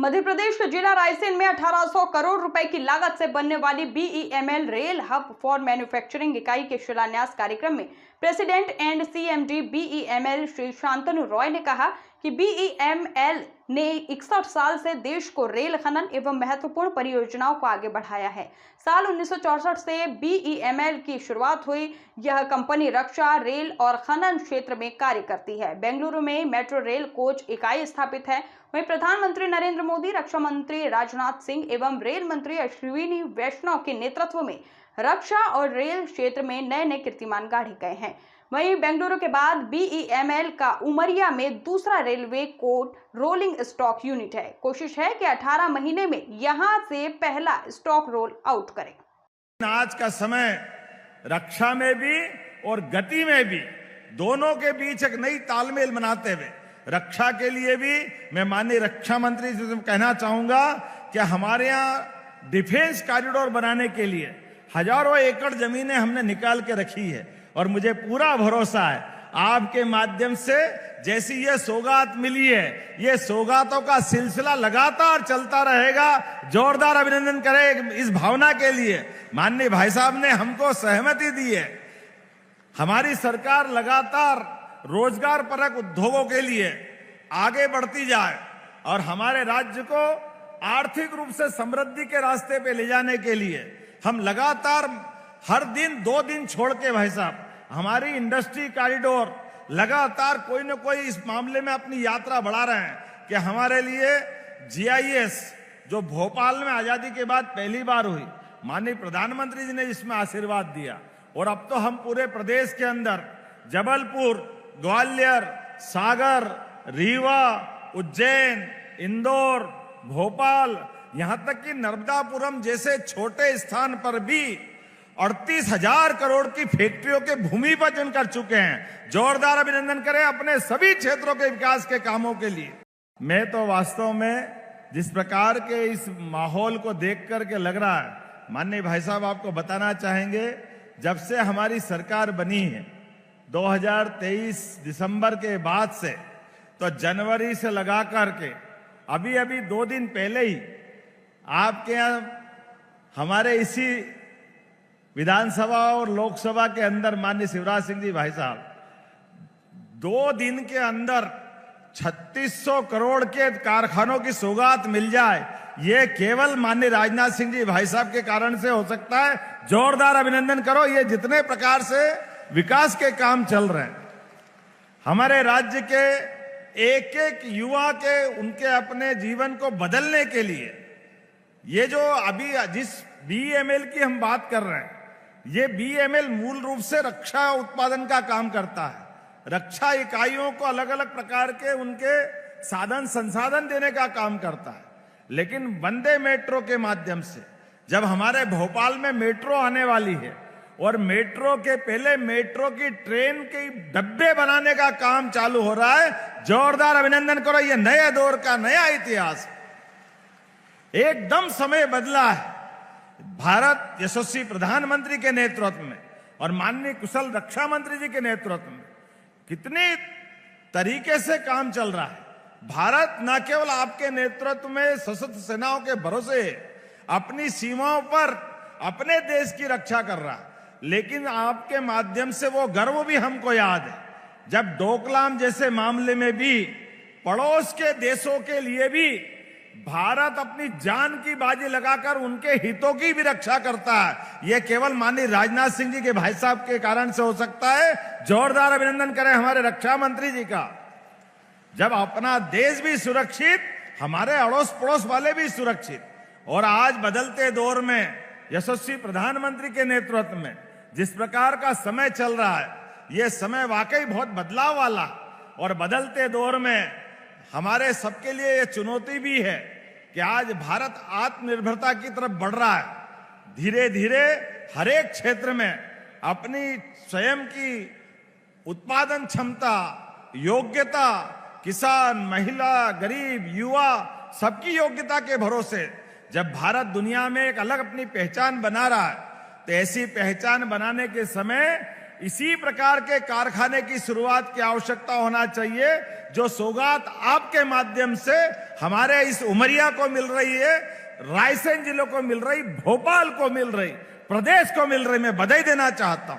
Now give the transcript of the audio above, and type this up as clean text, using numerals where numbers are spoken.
मध्य प्रदेश के जिला रायसेन में 1800 करोड़ रुपए की लागत से बनने वाली BEML rail hub for manufacturing इकाई के शिलान्यास कार्यक्रम में president and CMD BEML Shri Shantanu Roy ने कहा कि बीईएमएल ने 61 साल से देश को रेल खनन एवं महत्वपूर्ण परियोजनाओं को आगे बढ़ाया है। साल 1964 से बीईएमएल की शुरुआत हुई। यह कंपनी रक्षा, रेल और खनन क्षेत्र में कार्य करती है। बेंगलुरु में मेट्रो रेल कोच इकाई स्थापित है। वहीं प्रधानमंत्री नरेंद्र मोदी, रक्षा मंत्री राजनाथ सिंह एवं रेल मंत्री अश्विनी वैष्णव के नेतृत्व में रक्षा और रेल क्षेत्र में नए नए कीर्तिमान गाढ़े गए हैं। वहीं बेंगलुरु के बाद बीईएमएल का उमरिया में दूसरा railway coach rolling stock unit है। कोशिश है कि 18 महीने में यहां से पहला स्टॉक रोल आउट करें। आज का समय रक्षा में भी और गति में भी दोनों के बीच एक नई तालमेल बनाते हुए रक्षा के लिए भी मैं माननीय रक्षा मंत्री से कहना चाहूंगा कि हमारे यहाँ डिफेंस कॉरिडोर बनाने के लिए हजारों एकड़ जमीनें हमने निकाल के रखी है और मुझे पूरा भरोसा है आपके माध्यम से जैसी ये सौगात मिली है, ये सौगातों का सिलसिला लगातार चलता रहेगा। जोरदार अभिनंदन करें इस भावना के लिए। माननीय भाई साहब ने हमको सहमति दी है। हमारी सरकार लगातार रोजगार परक उद्योगों के लिए आगे बढ़ती जाए और हमारे राज्य को आर्थिक रूप से समृद्धि के रास्ते पे ले जाने के लिए हम लगातार हर दिन 2 दिन छोड़ के भाई साहब हमारी इंडस्ट्री कॉरिडोर लगातार कोई न कोई इस मामले में अपनी यात्रा बढ़ा रहे हैं कि हमारे लिए जीआईएस जो भोपाल में आजादी के बाद पहली बार हुई, माननीय प्रधानमंत्री जी ने इसमें आशीर्वाद दिया और अब तो हम पूरे प्रदेश के अंदर जबलपुर, ग्वालियर, सागर, रीवा, उज्जैन, इंदौर, भोपाल, यहां तक कि नर्मदापुरम जैसे छोटे स्थान पर भी 38,000 करोड़ की फैक्ट्रियों के भूमि पूजन कर चुके हैं। जोरदार अभिनंदन करें अपने सभी क्षेत्रों के विकास के कामों के लिए। मैं तो वास्तव में जिस प्रकार के इस माहौल को देख करके लग रहा है, माननीय भाई साहब आपको बताना चाहेंगे, जब से हमारी सरकार बनी है 2023 दिसंबर के बाद से, तो जनवरी से लगा करके अभी 2 दिन पहले ही आपके यहाँ हमारे इसी विधानसभा और लोकसभा के अंदर माननीय शिवराज सिंह जी भाई साहब 2 दिन के अंदर 3600 करोड़ के कारखानों की सौगात मिल जाए, ये केवल माननीय राजनाथ सिंह जी भाई साहब के कारण से हो सकता है। जोरदार अभिनंदन करो। ये जितने प्रकार से विकास के काम चल रहे हैं, हमारे राज्य के एक एक युवा के उनके अपने जीवन को बदलने के लिए ये जो अभी जिस बीईएमएल की हम बात कर रहे हैं, ये बीईएमएल मूल रूप से रक्षा उत्पादन का काम करता है। रक्षा इकाइयों को अलग अलग प्रकार के उनके साधन संसाधन देने का काम करता है। लेकिन वंदे मेट्रो के माध्यम से जब हमारे भोपाल में मेट्रो आने वाली है और मेट्रो के पहले मेट्रो की ट्रेन के डब्बे बनाने का काम चालू हो रहा है, जोरदार अभिनंदन करो। ये नए दौर का नया इतिहास, एकदम समय बदला है। भारत यशस्वी प्रधानमंत्री के नेतृत्व में और माननीय कुशल रक्षा मंत्री जी के नेतृत्व में कितने तरीके से काम चल रहा है। भारत न केवल आपके नेतृत्व में सशस्त्र सेनाओं के भरोसे अपनी सीमाओं पर अपने देश की रक्षा कर रहा है, लेकिन आपके माध्यम से वो गर्व भी हमको याद है जब डोकलाम जैसे मामले में भी पड़ोस के देशों के लिए भी भारत अपनी जान की बाजी लगाकर उनके हितों की भी रक्षा करता है। यह केवल माननीय राजनाथ सिंह जी के भाई साहब के कारण से हो सकता है। जोरदार अभिनंदन करें हमारे रक्षा मंत्री जी का। जब अपना देश भी सुरक्षित, हमारे अड़ोस पड़ोस वाले भी सुरक्षित, और आज बदलते दौर में यशस्वी प्रधानमंत्री के नेतृत्व में जिस प्रकार का समय चल रहा है, यह समय वाकई बहुत बदलाव वाला और बदलते दौर में हमारे सबके लिए यह चुनौती भी है कि आज भारत आत्मनिर्भरता की तरफ बढ़ रहा है। धीरे धीरे हर एक क्षेत्र में अपनी स्वयं की उत्पादन क्षमता, योग्यता, किसान, महिला, गरीब, युवा, सबकी योग्यता के भरोसे जब भारत दुनिया में एक अलग अपनी पहचान बना रहा है, तो ऐसी पहचान बनाने के समय इसी प्रकार के कारखाने की शुरुआत की आवश्यकता होना चाहिए, जो सौगात आपके माध्यम से हमारे इस उमरिया को मिल रही है, रायसेन जिलों को मिल रही, भोपाल को मिल रही, प्रदेश को मिल रही। मैं बधाई देना चाहता हूं।